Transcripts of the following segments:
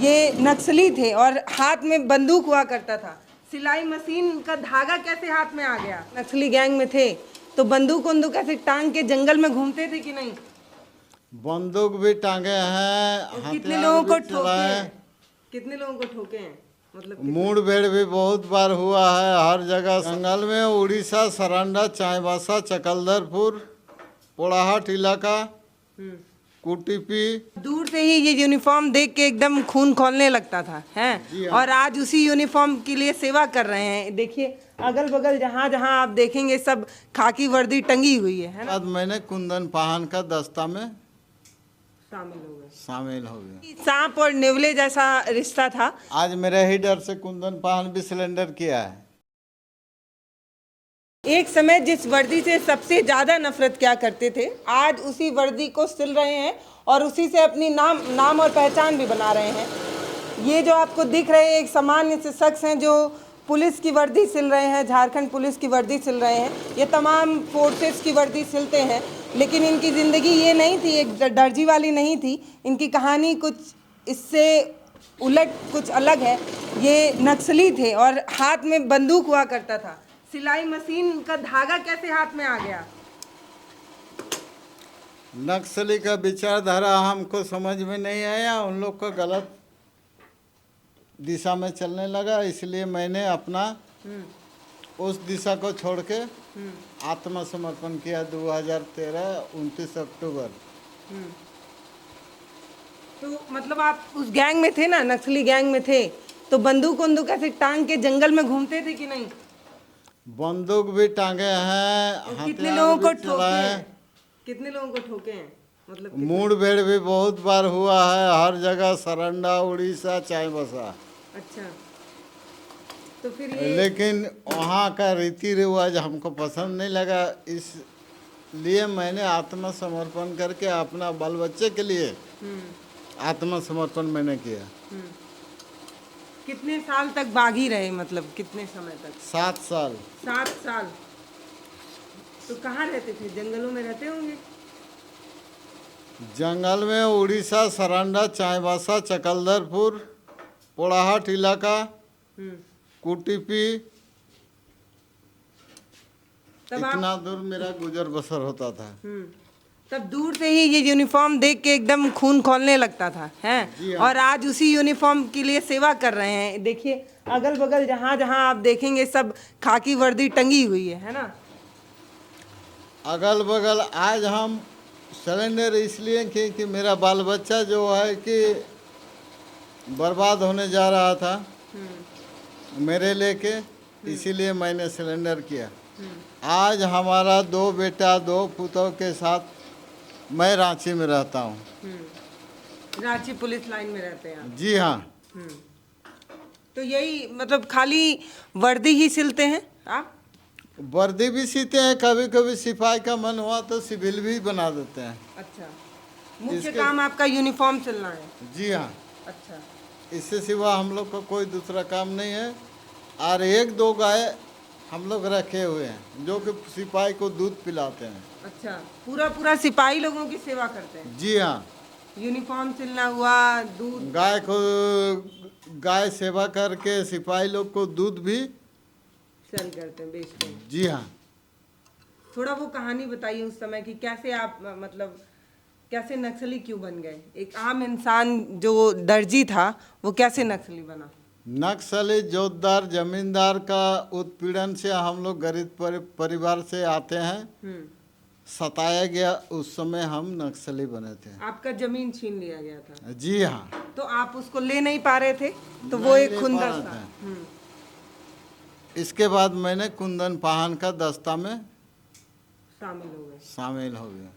ये नक्सली थे और हाथ में बंदूक हुआ करता था। सिलाई मशीन का धागा कैसे हाथ में आ गया? नक्सली गैंग में थे तो बंदूक वंदूक ऐसे टांग के जंगल में घूमते थे कि नहीं? बंदूक भी टांगे हैं, कितने हथियार लोगों को भी ठोके चलाए हैं? हैं। कितने लोगों को ठोके हैं? मतलब मुठभेड़ भी बहुत बार हुआ है हर जगह। जंगल में उड़ीसा, सरंडा, चाईबासा, चकलदरपुर, पोड़ाहाट इलाका, कुटीपी। दूर से ही ये यूनिफॉर्म देख के एकदम खून खौलने लगता था हैं। और आज उसी यूनिफॉर्म के लिए सेवा कर रहे हैं। देखिए अगल बगल जहाँ जहाँ आप देखेंगे सब खाकी वर्दी टंगी हुई है ना। बाद मैंने कुंदन पाहन का दस्ता में शामिल हो गया। सांप और नेवले जैसा रिश्ता था। आज मेरे ही डर से कुंदन पाहन भी सिलेंडर किया है। एक समय जिस वर्दी से सबसे ज्यादा नफरत किया करते थे, आज उसी वर्दी को सिल रहे हैं और उसी से अपनी नाम और पहचान भी बना रहे हैं। ये जो आपको दिख रहे हैं एक सामान्य से शख्स हैं जो पुलिस की वर्दी सिल रहे हैं, झारखंड पुलिस की वर्दी सिल रहे हैं। ये तमाम फोर्सेस की वर्दी सिलते हैं, लेकिन इनकी ज़िंदगी ये नहीं थी, एक दर्जी वाली नहीं थी। इनकी कहानी कुछ इससे उलट कुछ अलग है। ये नक्सली थे और हाथ में बंदूक हुआ करता था। सिलाई मशीन का धागा कैसे हाथ में आ गया? नक्सली का विचारधारा हमको समझ में नहीं आया, उन लोग को गलत दिशा में चलने लगा, इसलिए मैंने अपना उस दिशा को छोड़ के आत्मसमर्पण किया 2013 29 अक्टूबर। तो मतलब आप उस गैंग में थे ना, नक्सली गैंग में थे, तो बंदूक वंदूक ऐसे टांग के जंगल में घूमते थे कि नहीं? बंदूक भी टांगे हैं, कितने लोगों को हथियार भी ठोके चलाए हैं? हैं। कितने लोगों को ठोके हैं? मतलब मुठभेड़ भी बहुत बार हुआ है हर जगह, सरंडा, उड़ीसा, चाईबासा। अच्छा, तो फिर ये लेकिन वहाँ का रीति रिवाज हमको पसंद नहीं लगा, इसलिए मैंने आत्मसमर्पण करके अपना बाल बच्चे के लिए आत्मसमर्पण मैंने किया। कितने साल तक बागी रहे? मतलब कितने समय तक? 7 साल। 7 साल। तो कहाँ रहते थे? जंगलों में रहते होंगे। जंगल में उड़ीसा, सरंडा, चाईबासा, चकलदरपुर, पोड़ाहाट इलाका, कुटीपी, इतना दूर मेरा गुजर बसर होता था। तब दूर से ही ये यूनिफॉर्म देख के एकदम खून खौलने लगता था हैं। और आज उसी यूनिफॉर्म के लिए सेवा कर रहे हैं। देखिए अगल बगल जहाँ जहाँ आप देखेंगे सब खाकी वर्दी टंगी हुई है ना। अगल बगल आज हम सिलेंडर इसलिए कि मेरा बाल बच्चा जो है कि बर्बाद होने जा रहा था मेरे लेके, इसीलिए मैंने सिलेंडर किया। आज हमारा 2 बेटा 2 पुतों के साथ मैं रांची में रहता हूँ। रांची पुलिस लाइन में रहते हैं आप? जी हाँ। तो यही मतलब खाली वर्दी ही सिलते हैं आप? वर्दी भी सीते हैं, कभी कभी सिपाही का मन हुआ तो सिविल भी बना देते हैं। अच्छा, मुख्य काम आपका यूनिफॉर्म सिलना है? जी हाँ। अच्छा, इससे सिवा हम लोग का कोई दूसरा काम नहीं है। और 1-2 गाय हम लोग रखे हुए हैं जो कि सिपाही को दूध पिलाते हैं। अच्छा, पूरा सिपाही लोगों की सेवा करते हैं? जी हाँ। यूनिफॉर्म सिलना हुआ, दूध, गाय सेवा करके सिपाही लोग को दूध भी सेल करते हैं, बेचते हैं। जी हाँ। थोड़ा वो कहानी बताइए उस समय की, कैसे आप मतलब कैसे नक्सली क्यों बन गए? एक आम इंसान जो दर्जी था वो कैसे नक्सली बना? नक्सली जोतदार जमींदार का उत्पीड़न से हम लोग गरीब परिवार से आते हैं, सताया गया, उस समय हम नक्सली बने थे। आपका जमीन छीन लिया गया था? जी हाँ। तो आप उसको ले नहीं पा रहे थे, तो वो एक खुंदस था। इसके बाद मैंने कुंदन पाहन का दस्ता में शामिल हो गया।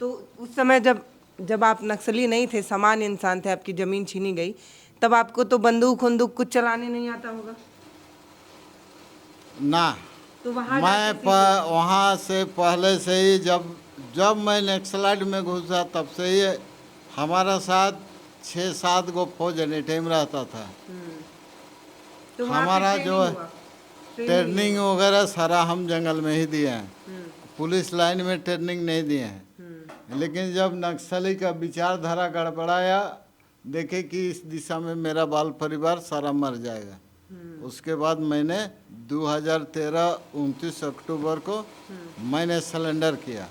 तो उस समय जब आप नक्सली नहीं थे, सामान्य इंसान थे, आपकी जमीन छीनी गई, तब आपको तो बंदूक वंदूक कुछ चलाने नहीं आता होगा ना। तो वहाँ वहाँ से पहले से ही जब मैं नक्सलाइट में घुसा तब से ही हमारा साथ 6-7 गो फौज एनी टाइम रहता था। तो हमारा जो है ट्रेनिंग वगैरह सारा हम जंगल में ही दिए हैं, पुलिस लाइन में ट्रेनिंग नहीं दिए हैं। लेकिन जब नक्सली का विचारधारा गड़बड़ाया देखे कि इस दिशा में मेरा बाल परिवार सारा मर जाएगा। उसके बाद मैंने 2013 29 अक्टूबर को मैंने सिलेंडर किया।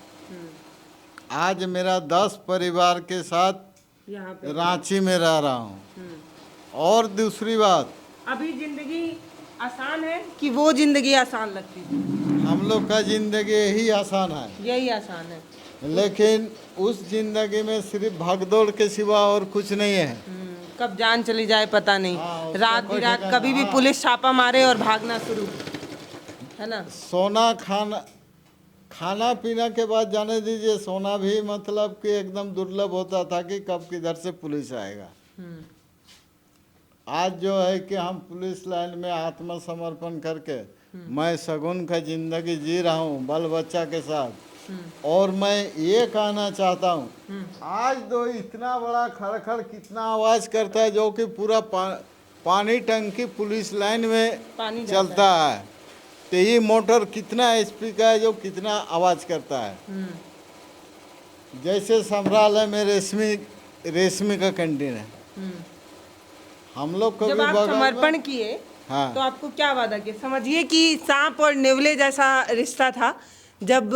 आज मेरा 10 परिवार के साथ यहाँ पे रांची में रह रहा हूँ। और दूसरी बात, अभी जिंदगी आसान है कि वो जिंदगी आसान लगती थी? हम लोग का जिंदगी यही आसान है, यही आसान है। लेकिन उस जिंदगी में सिर्फ भागदौड़ के सिवा और कुछ नहीं है। कब जान चली जाए पता नहीं। हाँ, उसका रात कोई बिरात ठिकाना, कभी भी हाँ। पुलिस छापा मारे और भागना शुरू, है ना। सोना खाना पीना के बाद जाने दीजिए, सोना भी मतलब कि एकदम दुर्लभ होता था कि कब किधर से पुलिस आएगा। आज जो है कि हम पुलिस लाइन में आत्मसमर्पण करके मैं सगुन का जिंदगी जी रहा हूँ बाल बच्चा के साथ। और मैं ये कहना चाहता हूँ, आज तो इतना बड़ा खड़खड़ कितना आवाज करता है, जो कि पूरा पानी टंकी पुलिस लाइन में पानी जाता चलता है। तो ये मोटर कितना एचपी का है जो कितना आवाज करता है। जैसे समरालय में रेशमी का कैंटीन है, हम लोग को जब भी आप बगल में- समर्पण किए हाँ। तो आपको क्या वादा किया? समझिए कि सांप और नेवले जैसा रिश्ता था। जब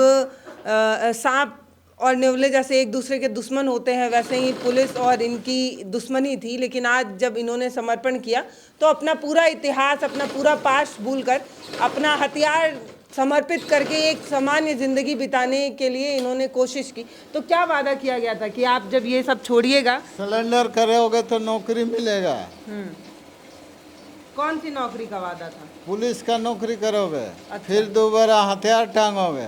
सांप और नेवले जैसे एक दूसरे के दुश्मन होते हैं, वैसे ही पुलिस और इनकी दुश्मनी थी। लेकिन आज जब इन्होंने समर्पण किया तो अपना पूरा इतिहास, अपना पूरा पास्ट भूलकर, अपना हथियार समर्पित करके एक सामान्य जिंदगी बिताने के लिए इन्होंने कोशिश की। तो क्या वादा किया गया था कि आप जब ये सब छोड़िएगा? सिलेंडर करोगे तो नौकरी मिलेगा। कौन सी नौकरी का वादा था? पुलिस का नौकरी करोगे, अच्छा। फिर दोबारा हथियार टांगोगे।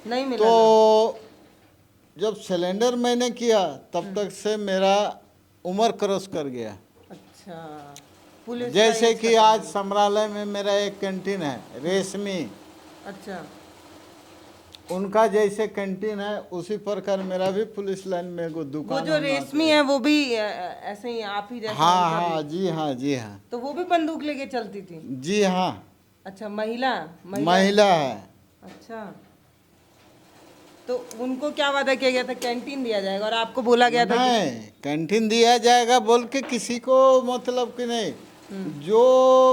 नहीं मिला ना? तो जब सिलेंडर मैंने किया तब तक से मेरा उम्र क्रॉस कर गया। अच्छा, पुलिस का जैसे एज कि खत्म आज हो समरालय में मेरा एक कैंटीन है रेशमी, गया। अच्छा, उनका जैसे कैंटीन है उसी प्रकार मेरा भी पुलिस लाइन में एगो वो दुकान जो होना रेशमी है वो भी ऐसे ही आप ही जैसे हाँ उनका हाँ भी? जी हाँ जी हाँ तो वो भी बंदूक लेके चलती थी? जी हाँ। अच्छा, महिला महिला है। अच्छा, तो उनको क्या वादा किया गया था? कैंटीन दिया जाएगा और आपको बोला गया था कि नहीं, कैंटीन दिया जाएगा बोल के किसी को मतलब कि नहीं। जो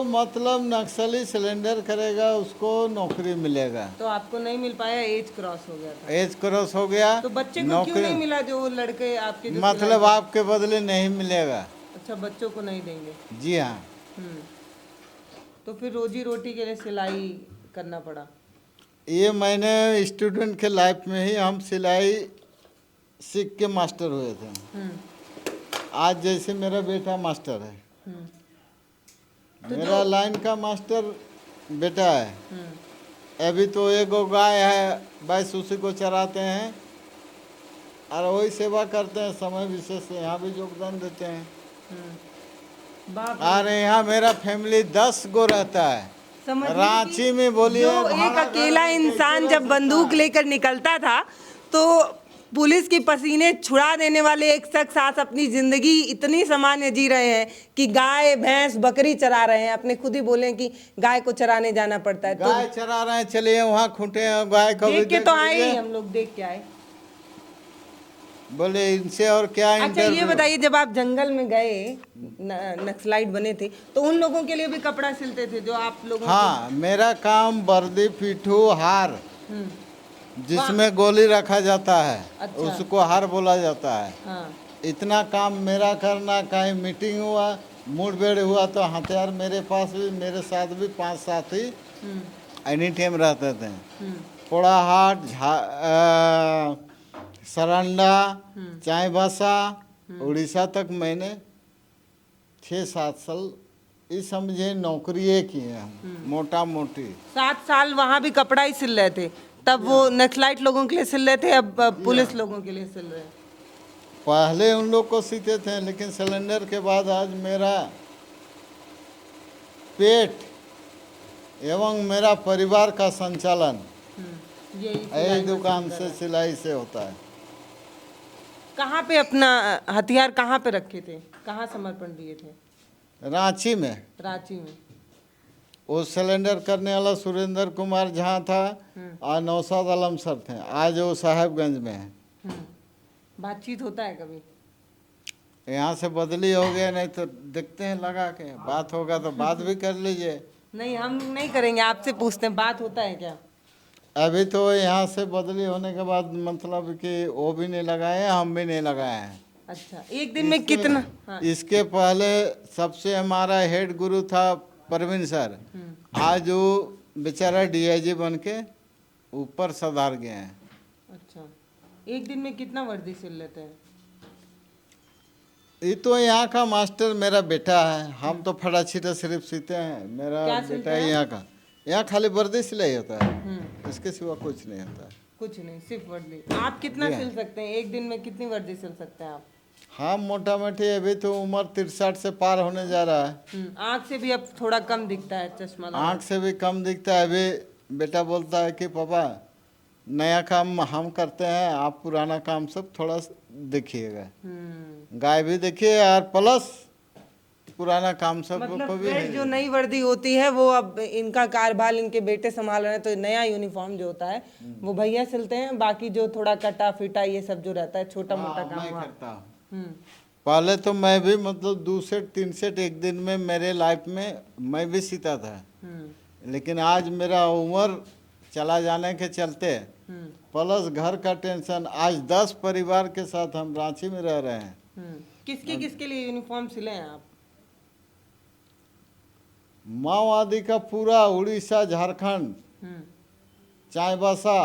मतलब नक्सली सिलेंडर करेगा उसको नौकरी मिलेगा। तो आपको नहीं मिल पाया, एज क्रॉस हो गया था। एज क्रॉस हो गया तो बच्चे को क्यों नहीं मिला जो लड़के आपके जो मतलब आपके बदले नहीं मिलेगा। अच्छा, बच्चों को नहीं देंगे। जी हाँ। तो फिर रोजी रोटी के लिए सिलाई करना पड़ा? ये मैंने स्टूडेंट के लाइफ में ही हम सिलाई सीख के मास्टर हुए थे। आज जैसे मेरा बेटा मास्टर है, मेरा लाइन का मास्टर बेटा है। अभी तो एक गाय है, बस उसी को चराते हैं और वही सेवा करते हैं। समय विशेष से यहाँ भी योगदान देते हैं। बाप और यहाँ मेरा फैमिली 10 गो रहता है। समझिए कि रांची में बोलिए जो एक अकेला इंसान जब बंदूक लेकर निकलता था तो पुलिस की पसीने छुड़ा देने वाले एक शख्स आज अपनी जिंदगी इतनी सामान्य जी रहे हैं कि गाय भैंस बकरी चरा रहे हैं। अपने खुद ही बोले कि गाय को चराने जाना पड़ता है। तो गाय चरा रहे हैं, चलिए वहाँ खूंटे हैं, गाय को भी देख के तो आए ही, लीजिए। हम लोग देख के आए। बोले इनसे और क्या अच्छा, ये इंटरव्यू। बताइए, जब आप जंगल में गए, नक्सलाइट बने थे, तो उन लोगों के लिए भी कपड़ा सिलते थे जो आप लोगों हाँ, मेरा काम वर्दी, पिट्ठू, हार, हम्म, जिसमें गोली रखा जाता है अच्छा। उसको हार बोला जाता है। हाँ, इतना काम मेरा करना। कहीं मीटिंग हुआ, मुठभेड़ हुआ तो हथियार मेरे पास भी, मेरे साथ भी 5 साथी एनी टाइम रहते थे। पोड़ाहाट, सरंडा, चाईबासा, उड़ीसा तक मैंने 6-7 साल ये समझे नौकरी की है मोटा मोटी। 7 साल वहाँ भी कपड़ा ही सिल रहे थे। तब वो नक्सलाइट लोगों के लिए सिल रहे थे, अब पुलिस लोगों के लिए सिल रहे हैं। पहले उन लोग को सीते थे, लेकिन सिलेंडर के बाद आज मेरा पेट एवं मेरा परिवार का संचालन यही दुकान से, सिलाई से होता है। कहाँ पे अपना हथियार कहाँ पे रखे थे? कहाँ समर्पण दिए थे? रांची में। रांची में। वो सिलेंडर करने वाला सुरेंद्र कुमार झा था और नौशाद आलम सर थे। आज वो साहेबगंज में है। बातचीत होता है कभी? यहाँ से बदली हो गया, नहीं तो देखते हैं लगा के, बात होगा तो बात भी कर लीजिए। नहीं, हम नहीं करेंगे, आपसे पूछते हैं, बात होता है क्या? अभी तो यहाँ से बदली होने के बाद मतलब कि वो भी नहीं लगाए हैं, हम भी नहीं लगाए हैं। अच्छा, एक दिन में कितना? हाँ। इसके पहले सबसे हमारा हेड गुरु था परवीन सर, आज वो बेचारा डीआईजी बन के ऊपर सधार गए हैं। अच्छा, एक दिन में कितना वर्दी सिल लेते हैं? ये तो यहाँ का मास्टर मेरा बेटा है, हम तो फटा छिटा सिर्फ सीते हैं। मेरा क्या सिलते बेटा है हैं? यहाँ का, यहाँ खाली वर्दी सिलाई होता है, इसके सिवा कुछ नहीं होता है। कुछ नहीं, सिर्फ वर्दी। आप कितना सिल सकते हैं एक दिन में? कितनी वर्दी सिल सकते हैं आप? हाँ, मोटा मोटी अभी तो उम्र 63 से पार होने जा रहा है। आँख से भी अब थोड़ा कम दिखता है चश्मा लगा। आँख से भी कम दिखता है। अभी बेटा बोलता है कि पापा नया काम हम करते हैं, आप पुराना काम सब थोड़ा देखिएगा। गाय भी देखिए और प्लस पुराना काम सब मतलब को भी फ्रेश जो नई वर्दी होती है वो अब इनका कार्यभार इनके बेटे संभाल रहे हैं, तो नया यूनिफॉर्म जो होता है वो भैया सिलते हैं। बाकी जो थोड़ा कटा फिटा ये सब जो रहता है छोटा मोटा काम मैं वहाँ। करता हूँ। पहले तो मैं भी मतलब 2 सेट 3 सेट एक दिन में मेरे लाइफ में मैं भी सीता था, लेकिन आज मेरा उम्र चला जाने के चलते प्लस घर का टेंशन, आज 10 परिवार के साथ हम रांची में रह रहे हैं। किसके लिए यूनिफॉर्म सिले हैं आप? माओवादी का पूरा उड़ीसा, झारखंड, चाईबासा,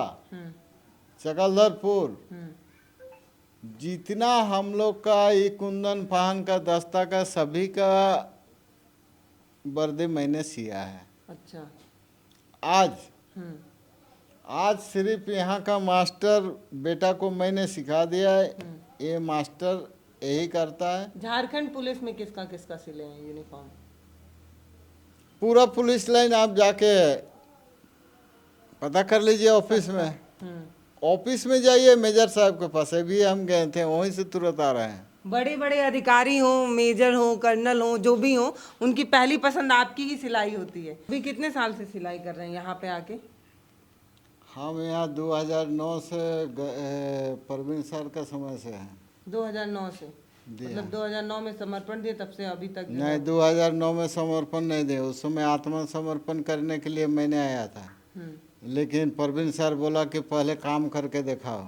चकलधरपुर, जितना हम लोग का ये कुंदन फाहन का दस्ता का सभी का वर्दी मैंने सिया है। अच्छा। आज सिर्फ यहाँ का मास्टर बेटा को मैंने सिखा दिया है, ये मास्टर यही करता है। झारखंड पुलिस में किसका किसका सिले हैं यूनिफॉर्म? पूरा पुलिस लाइन आप जाके पता कर लीजिए ऑफिस में। ऑफिस में जाइए मेजर साहब के पास, अभी हम गए थे, वहीं से तुरंत आ रहे हैं। बड़े बड़े अधिकारी हों, मेजर हों, कर्नल हों, जो भी हों, उनकी पहली पसंद आपकी ही सिलाई होती है। अभी कितने साल से सिलाई कर रहे हैं यहाँ पे आके? हम यहाँ 2009 से परवीन सर का समय से है। 2009 से? मतलब 2009 में समर्पण दिए, तब से अभी तक? नहीं, 2009 में समर्पण नहीं दिए, उस समय आत्मसमर्पण करने के लिए मैंने आया था, लेकिन परवीन सर बोला कि पहले काम करके दिखाओ।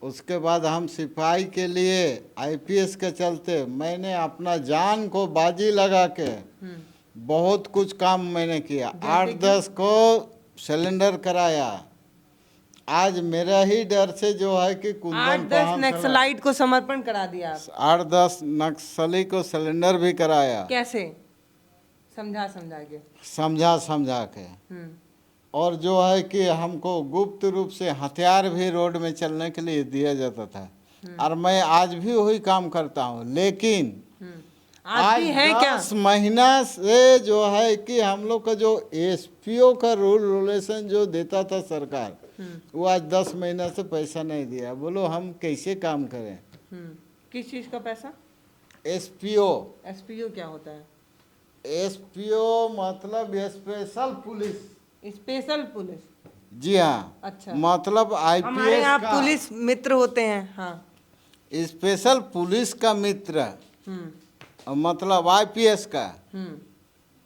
उसके बाद हम सिपाही के लिए आईपीएस के चलते मैंने अपना जान को बाजी लगा के बहुत कुछ काम मैंने किया। 8-10 को सिलेंडर कराया। आज मेरा ही डर से जो है कि 8-10 नक्सलाइट को समर्पण करा दिया आप? 8-10 नक्सली को सिलेंडर भी कराया। कैसे? समझा के? समझा के। और जो है कि हमको गुप्त रूप से हथियार भी रोड में चलने के लिए दिया जाता था, और मैं आज भी वही काम करता हूँ। लेकिन आज भी है 10 महीना से जो है कि हम लोग का जो एसपीओ का रूल रेगुलेशन जो देता था सरकार, वो आज 10 महीना से पैसा नहीं दिया। बोलो हम कैसे काम करें? किस चीज का पैसा? एसपीओ। एसपीओ क्या होता है? एसपीओ मतलब स्पेशल पुलिस। Special police? जी हाँ। अच्छा। मतलब हमारे आईपीएस यहाँ का पुलिस मित्र होते हैं। हाँ। स्पेशल पुलिस का मित्र मतलब आईपीएस का।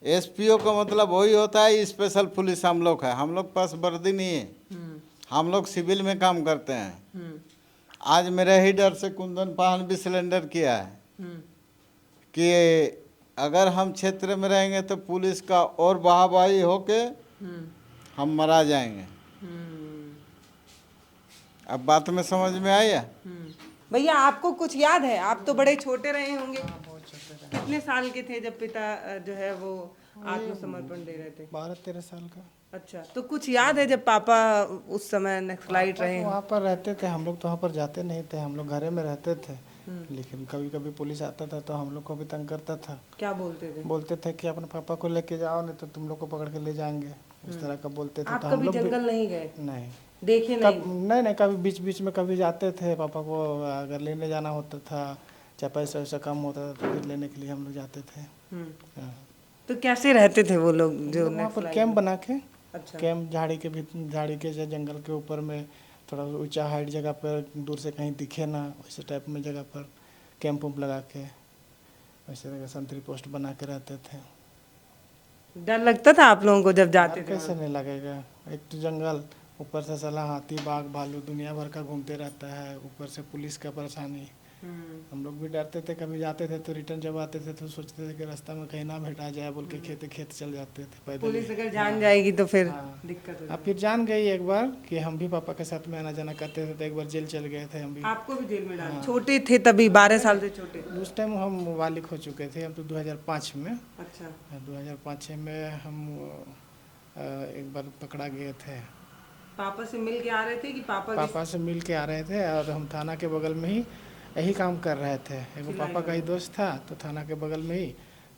एसपीओ का मतलब वही होता है स्पेशल पुलिस। हम लोग है, हम लोग पास वर्दी नहीं है, हम लोग सिविल में काम करते हैं। आज मेरे ही डर से कुंदन पाहन भी सिलेंडर किया है कि अगर हम क्षेत्र में रहेंगे तो पुलिस का और वाहवाही होके हम मरा जाएंगे। अब बात में समझ में आई है? भैया आपको कुछ याद है? आप तो बड़े छोटे रहे होंगे। कितने साल के थे जब पिता जो है वो आत्मसमर्पण दे रहे थे? 12-13 साल का। अच्छा, तो कुछ याद है जब पापा उस समय नक्सलाइट रहे? वहाँ पर रहते थे हम लोग, तो वहाँ पर जाते नहीं थे, हम लोग घरे में रहते थे। लेकिन कभी कभी पुलिस आता था तो हम लोग को भी तंग करता था। क्या बोलते थे? बोलते थे कि अपने पापा को लेके जाओ, नहीं तो तुम लोग को पकड़ के ले जाएंगे, इस तरह का बोलते थे। आप तो कभी हम लोग जंगल नहीं गए? नहीं देखे नहीं? नहीं, कभी बीच बीच में कभी जाते थे। पापा को अगर लेने जाना होता था, चाहे पैसा वैसा कम होता था तो फिर लेने के लिए हम लोग जाते थे। हाँ। तो कैसे रहते थे वो लोग जो वहाँ पर कैंप बना के? अच्छा। कैंप झाड़ी के जंगल के ऊपर में थोड़ा ऊंचा हाइट जगह पर, दूर से कहीं दिखे ना, वैसे टाइप में जगह पर कैंप उम्प लगा के वैसे जगह संतरी पोस्ट बना के रहते थे। डर लगता था आप लोगों को जब जाते थे? कैसे नहीं लगेगा, एक तो जंगल, ऊपर से साला हाथी बाघ भालू दुनिया भर का घूमते रहता है, ऊपर से पुलिस का परेशानी। हम लोग भी डरते थे, कभी जाते थे तो रिटर्न जब आते थे तो सोचते थे कि रास्ता में कहीं ना भेटा जाए बोल के खेत चल जाते थे पैदल। पुलिस अगर जान जाएगी तो फिर हाँ। दिक्कत हो अब फिर जान गई एक बार कि हम भी पापा के साथ में आना जाना करते थे, तो एक बार जेल चल गए थे हम भी। आपको भी जेल में डाला? छोटे थे तभी, 12 साल से छोटे? उस टाइम हम बालिग हो चुके थे, हम तो 2005 में। अच्छा। 2005 में हम एक बार पकड़ा गए थे। पापा से मिल के आ रहे थे कि पापा से मिल के आ रहे थे, और हम थाना के बगल में ही यही काम कर रहे थे। एक पापा का ही दोस्त था तो थाना के बगल में ही,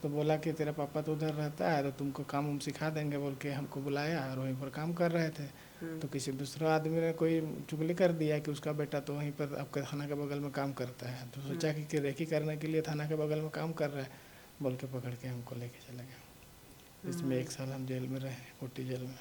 तो बोला कि तेरा पापा तो उधर रहता है तो तुमको काम हम सिखा देंगे बोल के हमको बुलाया, और वहीं पर काम कर रहे थे। तो किसी दूसरा आदमी ने कोई चुगली कर दिया कि उसका बेटा तो वहीं पर आपके थाना के बगल में काम करता है, तो सोचा कि रेकी करने के लिए थाना के बगल में काम कर रहा है बोल के पकड़ के हमको लेके चले गए। इसमें 1 साल हम जेल में रहे, कोटी जेल में।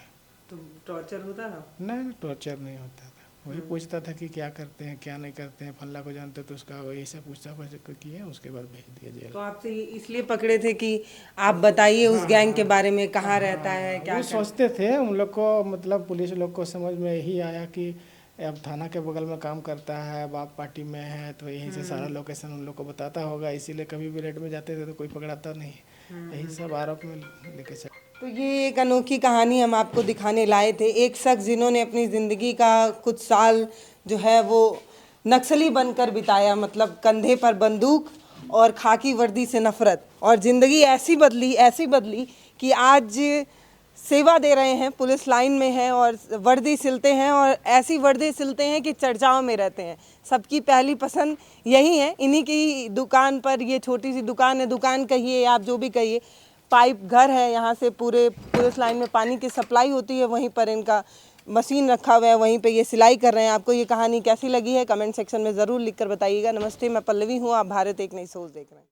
तो टॉर्चर होता था? नहीं, टॉर्चर नहीं होता था। वही पूछता था कि क्या करते हैं क्या नहीं करते हैं, फल्ला को जानते तो उसका वही सब पूछता किया, उसके बाद भेज दिया जेल। तो आपसे इसलिए पकड़े थे कि आप बताइए उस गैंग के बारे में, कहाँ रहता है क्या? वो सोचते थे उन लोग को, मतलब पुलिस लोग को समझ में यही आया कि अब थाना के बगल में काम करता है, बाप पार्टी में है, तो यहीं से सारा लोकेशन उन लोग को बताता होगा, इसीलिए कभी भी रेड में जाते थे तो कोई पकड़ाता नहीं। यही सब आरोप में लेके चले। तो ये एक अनोखी कहानी हम आपको दिखाने लाए थे। एक शख्स जिन्होंने अपनी ज़िंदगी का कुछ साल जो है वो नक्सली बनकर बिताया, मतलब कंधे पर बंदूक और खाकी वर्दी से नफ़रत, और ज़िंदगी ऐसी बदली कि आज सेवा दे रहे हैं, पुलिस लाइन में हैं और वर्दी सिलते हैं, और ऐसी वर्दी सिलते हैं कि चर्चाओं में रहते हैं। सबकी पहली पसंद यही है। इन्हीं की दुकान पर, ये छोटी सी दुकान है, दुकान कहिए आप जो भी कहिए, पाइप घर है, यहाँ से पूरे पुलिस लाइन में पानी की सप्लाई होती है, वहीं पर इनका मशीन रखा हुआ है, वहीं पे ये सिलाई कर रहे हैं। आपको ये कहानी कैसी लगी है कमेंट सेक्शन में ज़रूर लिखकर बताइएगा। नमस्ते, मैं पल्लवी हूँ, आप भारत एक नई सोच देख रहे हैं।